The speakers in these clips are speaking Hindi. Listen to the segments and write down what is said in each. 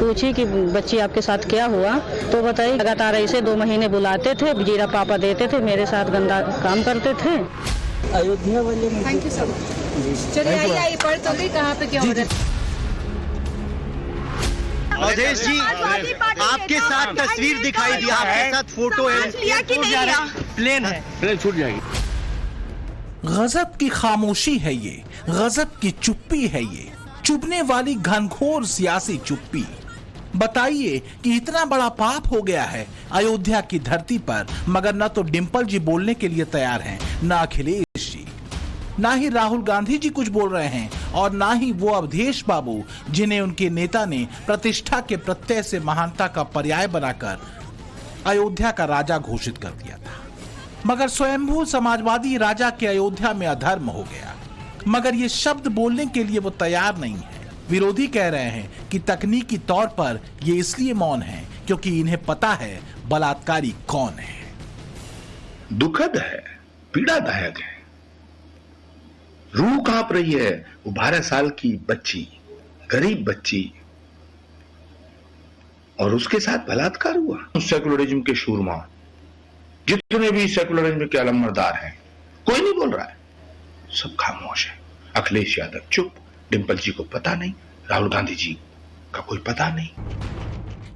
पूछी कि बच्ची आपके साथ क्या हुआ, तो बताई लगातार ऐसे 2 महीने बुलाते थे, जीरा पापा देते थे, मेरे साथ गंदा काम करते थे। अयोध्या वाले थैंक यू सर। चलिए आइए पढ़ तो गई कहाँ पे क्या हो रहा है। अवधेश जी, आपके साथ तस्वीर दिखाई दी, आपके साथ फोटो है, प्लेन है, प्लेन छूट जाएगी। गजब की खामोशी है ये, गजब की चुप्पी है ये, चुभने वाली घनघोर सियासी चुप्पी। बताइए कि इतना बड़ा पाप हो गया है अयोध्या की धरती पर, मगर न तो डिंपल जी बोलने के लिए तैयार हैं, न अखिलेश जी, ना ही राहुल गांधी जी कुछ बोल रहे हैं, और ना ही वो अवधेश बाबू जिन्हें उनके नेता ने प्रतिष्ठा के प्रत्यय से महानता का पर्याय बनाकर अयोध्या का राजा घोषित कर दिया था। मगर स्वयंभू समाजवादी राजा के अयोध्या में अधर्म हो गया, मगर ये शब्द बोलने के लिए वो तैयार नहीं है। विरोधी कह रहे हैं कि तकनीकी तौर पर ये इसलिए मौन है क्योंकि इन्हें पता है बलात्कारी कौन है। दुखद है, पीड़ादायक है, रूह कांप रही है। वो 12 साल की बच्ची, गरीब बच्ची, और उसके साथ बलात्कार हुआ। सेकुलरिज्म के शूरमा, जितने भी सेकुलरिज्म के अलमबरदार हैं, कोई नहीं बोल रहा है, सब खामोश है। अखिलेश यादव चुप, डिंपल जी को पता नहीं, राहुल गांधी जी का कोई पता नहीं।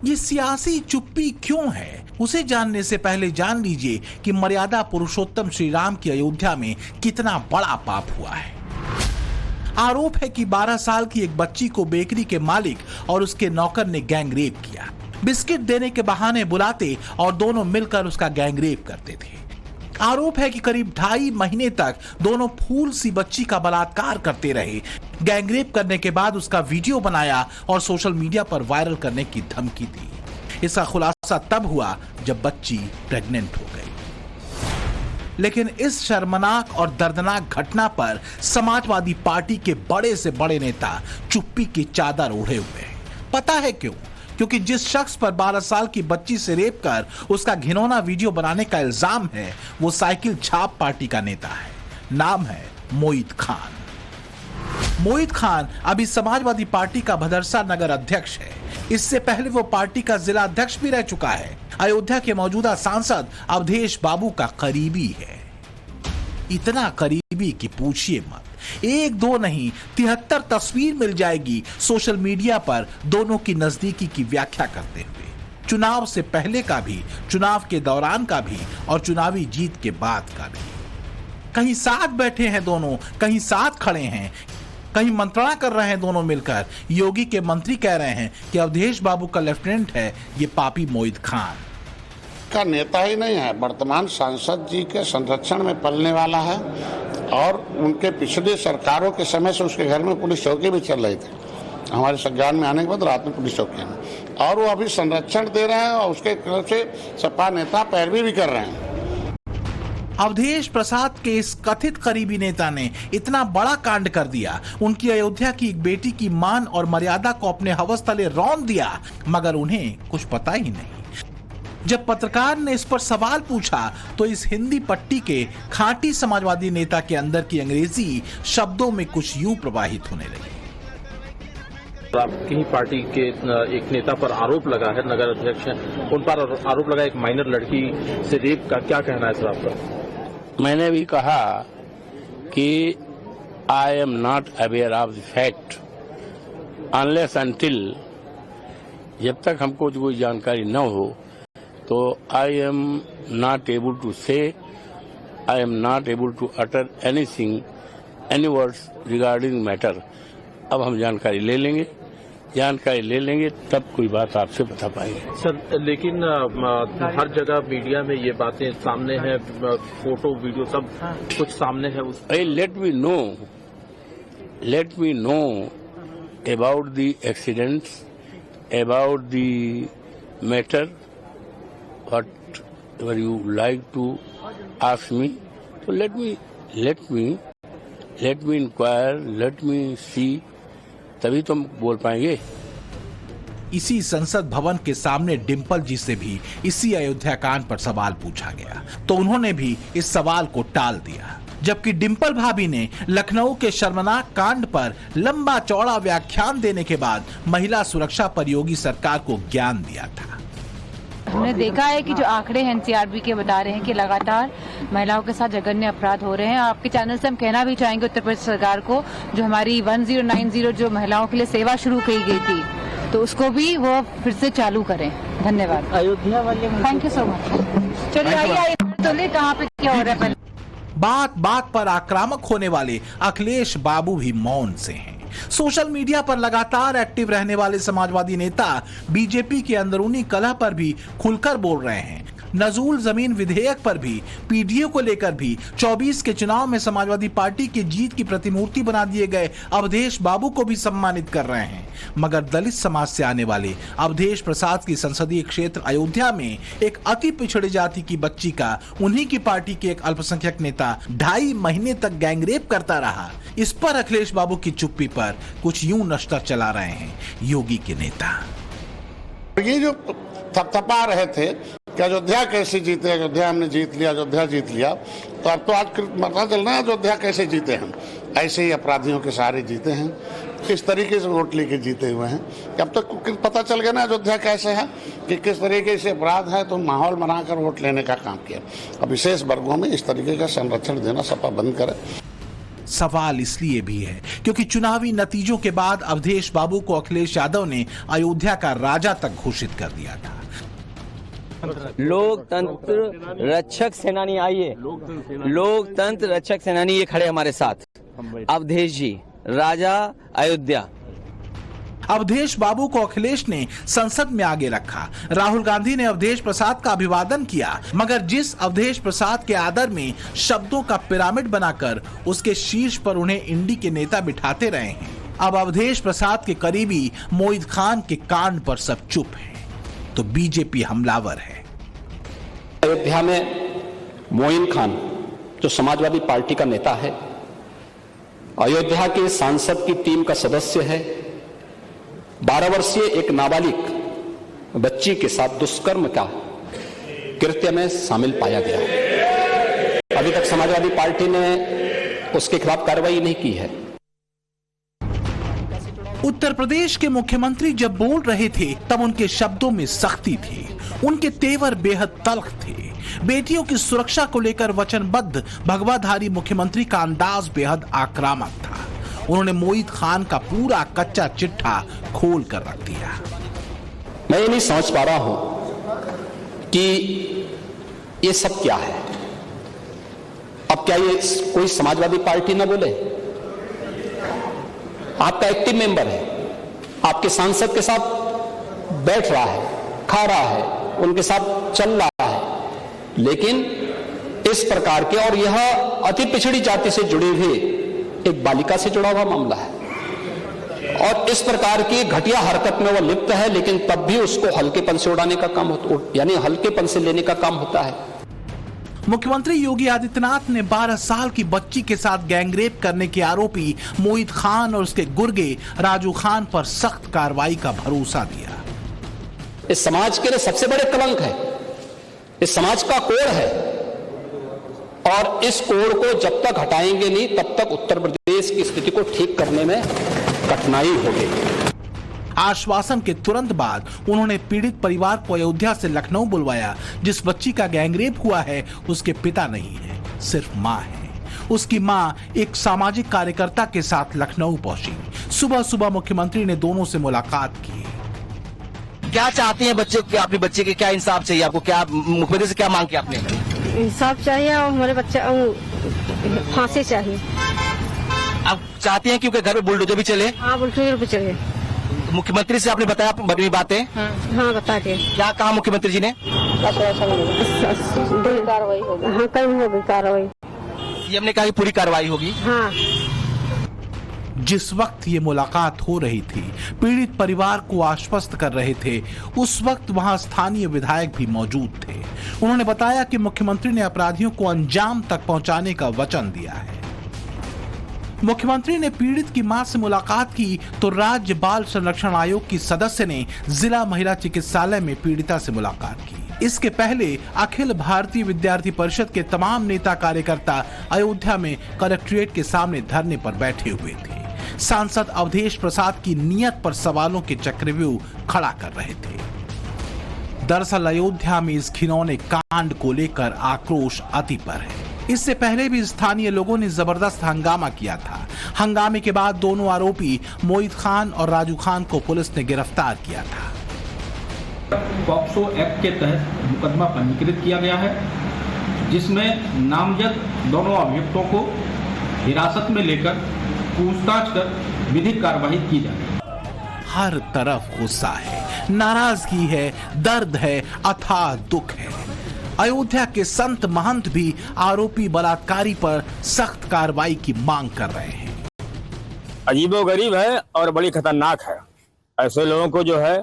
ये सियासी चुप्पी क्यों है, उसे जानने से पहले जान लीजिए कि मर्यादा पुरुषोत्तम श्री राम की अयोध्या में कितना बड़ा पाप हुआ है। आरोप है कि 12 साल की एक बच्ची को बेकरी के मालिक और उसके नौकर ने गैंग रेप किया। बिस्किट देने के बहाने बुलाते और दोनों मिलकर उसका गैंग रेप करते थे। आरोप है कि करीब 2.5 महीने तक दोनों फूल सी बच्ची का बलात्कार करते रहे, गैंग रेप करने के बाद उसका वीडियो बनाया और सोशल मीडिया पर वायरल करने की धमकी दी। इसका खुलासा तब हुआ जब बच्ची प्रेग्नेंट हो गई। लेकिन इस शर्मनाक और दर्दनाक घटना पर समाजवादी पार्टी के बड़े से बड़े नेता चुप्पी की चादर ओढ़े हुए हैं। पता है क्यों? क्योंकि जिस शख्स पर 12 साल की बच्ची से रेप कर उसका घिनौना वीडियो बनाने का इल्जाम है, वो साइकिल छाप पार्टी का नेता है। नाम है मोहित खान। मोहित खान अभी समाजवादी पार्टी का भदरसा नगर अध्यक्ष है। इससे पहले वो पार्टी का जिला अध्यक्ष भी रह चुका है। अयोध्या के मौजूदा सांसद अवधेश बाबू का करीबी है, इतना करीबी कि पूछिए मत। 1-2 नहीं 73 तस्वीर मिल जाएगी सोशल मीडिया पर दोनों की नजदीकी की व्याख्या करते हुए, चुनाव से पहले का भी, चुनाव के दौरान का भी और चुनावी जीत के बाद का भी। कहीं साथ बैठे हैं दोनों, कहीं साथ खड़े हैं, कहीं मंत्रणा कर रहे हैं दोनों मिलकर। योगी के मंत्री कह रहे हैं कि अवधेश बाबू का लेफ्टिनेंट है ये पापी मोहित खान। का नेता ही नहीं है, वर्तमान सांसद जी के संरक्षण में पलने वाला है, और उनके पिछले सरकारों के समय से उसके घर में पुलिस चौकी भी चल रही थी। हमारे संज्ञान में आने के बाद रात में पुलिस चौकी में, और वो अभी संरक्षण दे रहे हैं और उसके तरफ से सपा नेता पैरवी भी कर रहे हैं। अवधेश प्रसाद के इस कथित करीबी नेता ने इतना बड़ा कांड कर दिया, उनकी अयोध्या की एक बेटी की मान और मर्यादा को अपने हवस तले रौंद दिया, मगर उन्हें कुछ पता ही नहीं। जब पत्रकार ने इस पर सवाल पूछा तो इस हिंदी पट्टी के खांटी समाजवादी नेता के अंदर की अंग्रेजी शब्दों में कुछ यूं प्रवाहित होने लगी। आपकी ही पार्टी के एक नेता पर आरोप लगा है, नगर अध्यक्ष हैं, उन पर आरोप लगा एक माइनर लड़की से रेप का, क्या कहना है सर आपका? मैंने भी कहा कि I am not aware of the fact unless until, जब तक हमको कोई जानकारी न हो तो I am not able to say, I am not able to utter anything, any words regarding matter. अब हम जानकारी ले लेंगे तब कोई बात आपसे बता पाएंगे सर। लेकिन हर जगह मीडिया में ये बातें सामने हैं, फोटो वीडियो सब कुछ सामने है। Let me know about the accidents, about the matter, whatever you like to ask me, so let me inquire, let me see, तभी तो हम बोल पाएंगे। इसी संसद भवन के सामने डिंपल जी से भी इसी अयोध्या कांड पर सवाल पूछा गया तो उन्होंने भी इस सवाल को टाल दिया। जबकि डिंपल भाभी ने लखनऊ के शर्मनाक कांड पर लंबा चौड़ा व्याख्यान देने के बाद महिला सुरक्षा पर योगी सरकार को ज्ञान दिया था। हमने देखा है कि जो आंकड़े एनसीआरबी के बता रहे हैं कि लगातार महिलाओं के साथ जघन्य अपराध हो रहे हैं। आपके चैनल से हम कहना भी चाहेंगे उत्तर प्रदेश सरकार को, जो हमारी 1090 जो महिलाओं के लिए सेवा शुरू की गई थी, तो उसको भी वो फिर से चालू करें। धन्यवाद। अयोध्या वाले थैंक यू सो मच। चलिए आइए तो कहाँ पे क्या हो रहा है। बात बात पर आक्रामक होने वाले अखिलेश बाबू भी मौन से हैं। सोशल मीडिया पर लगातार एक्टिव रहने वाले समाजवादी नेता बीजेपी के अंदरूनी कलह पर भी खुलकर बोल रहे हैं। नजूल जमीन विधेयक पर भी, पीडीओ को लेकर भी 24 के चुनाव में समाजवादी पार्टी की जीत की प्रतिमूर्ति बना दिए गए अवधेश बाबू को भी सम्मानित कर रहे हैं। मगर दलित समाज से आने वाले अवधेश प्रसाद की संसदीय क्षेत्र अयोध्या में एक अति पिछड़ी जाति की बच्ची का उन्हीं की पार्टी के एक अल्पसंख्यक नेता 2.5 महीने तक गैंगरेप करता रहा। इस पर अखिलेश बाबू की चुप्पी पर कुछ यूं नश्तर चला रहे हैं योगी के नेता। ये जो थपथपा रहे थे कि अयोध्या कैसे जीते, अयोध्या हमने जीत लिया, अयोध्या जीत लिया, तो अब तो आज पता चल रहा है अयोध्या कैसे जीते हम। ऐसे ही अपराधियों के सहारे जीते हैं, किस तरीके से वोट लेके जीते हुए हैं। अब तक पता चल गया ना अयोध्या कैसे है, कि किस तरीके से अपराध है, तो माहौल बनाकर वोट लेने का काम किया। अब विशेष वर्गों में इस तरीके का संरक्षण देना सपा बंद करे। सवाल इसलिए भी है क्योंकि चुनावी नतीजों के बाद अवधेश बाबू को अखिलेश यादव ने अयोध्या का राजा तक घोषित कर दिया था। लोकतंत्र रक्षक सेनानी आइए, लोकतंत्र रक्षक सेनानी ये खड़े हमारे साथ, अवधेश जी राजा अयोध्या। अवधेश बाबू को अखिलेश ने संसद में आगे रखा। राहुल गांधी ने अवधेश प्रसाद का अभिवादन किया, मगर जिस अवधेश प्रसाद के आदर में शब्दों का पिरामिड बनाकर उसके शीर्ष पर उन्हें इंडी के नेता बिठाते रहे हैं, अब अवधेश प्रसाद के करीबी मोईद खान के कांड पर सब चुप हैं, तो बीजेपी हमलावर है। अयोध्या में मोईन खान जो समाजवादी पार्टी का नेता है, अयोध्या के सांसद की टीम का सदस्य है, 12 वर्षीय एक नाबालिग बच्ची के साथ दुष्कर्म का कृत्य में शामिल पाया गया। अभी तक समाजवादी पार्टी ने उसके खिलाफ कार्रवाई नहीं की है। उत्तर प्रदेश के मुख्यमंत्री जब बोल रहे थे तब उनके शब्दों में सख्ती थी, उनके तेवर बेहद तल्ख थे। बेटियों की सुरक्षा को लेकर वचनबद्ध भगवाधारी मुख्यमंत्री का अंदाज बेहद आक्रामक था। उन्होंने मोईद खान का पूरा कच्चा चिट्ठा खोल कर रख दिया। मैं ये नहीं समझ पा रहा हूं कि ये सब क्या है। अब क्या ये कोई समाजवादी पार्टी ना बोले? आपका एक्टिव मेंबर है, आपके सांसद के साथ बैठ रहा है, खा रहा है, उनके साथ चल रहा है, लेकिन इस प्रकार के, और यह अति पिछड़ी जाति से जुड़े हुए एक बालिका से जुड़ा हुआ मामला है, और इस प्रकार की घटिया हरकत में वो लिप्त है, लेकिन तब भी उसको हल्केपन से उड़ाने का काम होता, यानी हल्केपन से लेने का काम होता है। मुख्यमंत्री योगी आदित्यनाथ ने 12 साल की बच्ची के साथ गैंगरेप करने के आरोपी मोईद खान और उसके गुर्गे राजू खान पर सख्त कार्रवाई का भरोसा दिया। इस समाज के लिए सबसे बड़े कलंक है, इस समाज का कोड है, और इस कोड को जब तक हटाएंगे नहीं तब तक उत्तर प्रदेश की स्थिति को ठीक करने में कठिनाई होगी। आश्वासन के तुरंत बाद उन्होंने पीड़ित परिवार को अयोध्या से लखनऊ बुलवाया। जिस बच्ची का गैंगरेप हुआ है उसके पिता नहीं है, सिर्फ मां है। उसकी मां एक सामाजिक कार्यकर्ता के साथ लखनऊ पहुंची। सुबह सुबह मुख्यमंत्री ने दोनों से मुलाकात की। क्या चाहते हैं बच्चे को, आपके बच्चे के क्या इंसाफ चाहिए आपको? क्या मुख्यमंत्री से क्या मांग किया आपने? इंसाफ चाहिए और हमारे बच्चे फांसी चाहिए। आप चाहते हैं क्योंकि घर में बुलडोजर भी चले? हाँ, बुलडोजर भी चले। मुख्यमंत्री से आपने बताया अपनी बातें? हाँ, बता के। क्या कहा मुख्यमंत्री जी ने? कार्रवाई होगी। हाँ, कल होगी कार्रवाई। सीएम ने कहा कि पूरी कार्रवाई होगी। हाँ। जिस वक्त ये मुलाकात हो रही थी, पीड़ित परिवार को आश्वस्त कर रहे थे, उस वक्त वहां स्थानीय विधायक भी मौजूद थे। उन्होंने बताया कि मुख्यमंत्री ने अपराधियों को अंजाम तक पहुंचाने का वचन दिया है। मुख्यमंत्री ने पीड़ित की मां से मुलाकात की तो राज्य बाल संरक्षण आयोग की सदस्य ने जिला महिला चिकित्सालय में पीड़िता से मुलाकात की। इसके पहले अखिल भारतीय विद्यार्थी परिषद के तमाम नेता कार्यकर्ता अयोध्या में कलेक्ट्रेट के सामने धरने पर बैठे हुए थे। सांसद अवधेश प्रसाद की नीयत पर सवालों के चक्रव्यूह खड़ा कर रहे थे। दरअसल अयोध्या में इस घिनौने कांड को लेकर आक्रोश अति पर है। इससे पहले भी स्थानीय लोगों ने जबरदस्त हंगामा किया था। हंगामे के बाद दोनों आरोपी मोहित खान और राजू खान को पुलिस ने गिरफ्तार किया था। पॉक्सो एक्ट के तहत मुकदमा पंजीकृत किया गया है, जिसमें नामजद दोनों अभियुक्तों को हिरासत में लेकर पूछताछ कर विधिक कार्रवाई की जाए। हर तरफ गुस्सा है, नाराजगी है, दर्द है, अथाह दुख है। अयोध्या के संत महंत भी आरोपी बलात्कारी पर सख्त कार्रवाई की मांग कर रहे हैं। अजीबोगरीब है और बड़ी खतरनाक है। ऐसे लोगों को जो है,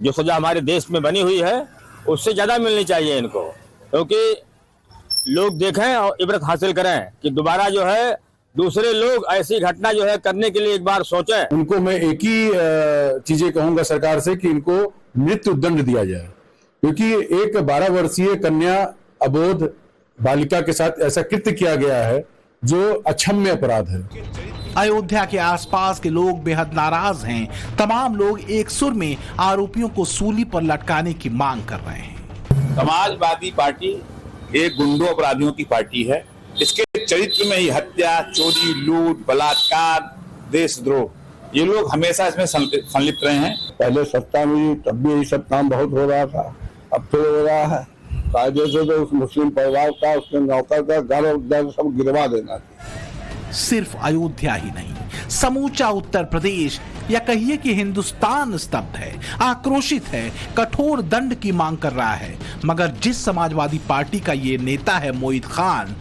जो सजा हमारे देश में बनी हुई है उससे ज्यादा मिलनी चाहिए इनको, क्योंकि लोग देखें और इबरत हासिल करें कि दोबारा जो है दूसरे लोग ऐसी घटना जो है करने के लिए एक बार सोचें। उनको मैं एक ही चीजें कहूंगा सरकार से कि इनको मृत्यु दंड दिया जाए, क्योंकि एक 12 वर्षीय कन्या अबोध बालिका के साथ ऐसा कृत्य किया गया है जो अक्षम्य अपराध है। अयोध्या के आसपास के लोग बेहद नाराज हैं। तमाम लोग एक सुर में आरोपियों को सूली पर लटकाने की मांग कर रहे हैं। समाजवादी पार्टी एक गुंडों अपराधियों की पार्टी है। इसके चरित्र में ही हत्या, चोरी, लूट, बलात्कार, देशद्रोह, ये लोग हमेशा इसमें संलिप्त रहे हैं। पहले सत्ता में तब भी यही सब काम बहुत हो रहा था, अब फिर हो रहा है। कायदे से तो उस मुस्लिम परिवार का, उसके नौकर का घर और सब गिरवा देना। सिर्फ अयोध्या ही नहीं, समूचा उत्तर प्रदेश या कहिए कि हिंदुस्तान स्तब्ध है, आक्रोशित है, कठोर दंड की मांग कर रहा है। मगर जिस समाजवादी पार्टी का ये नेता है मोहित खान,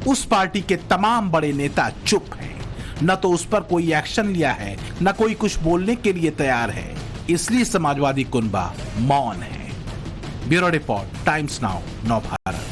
उस पार्टी के तमाम बड़े नेता चुप हैं। न तो उस पर कोई एक्शन लिया है, न कोई कुछ बोलने के लिए तैयार है। इसलिए समाजवादी कुनबा मौन है। ब्यूरो रिपोर्ट, टाइम्स नाउ, नव भारत।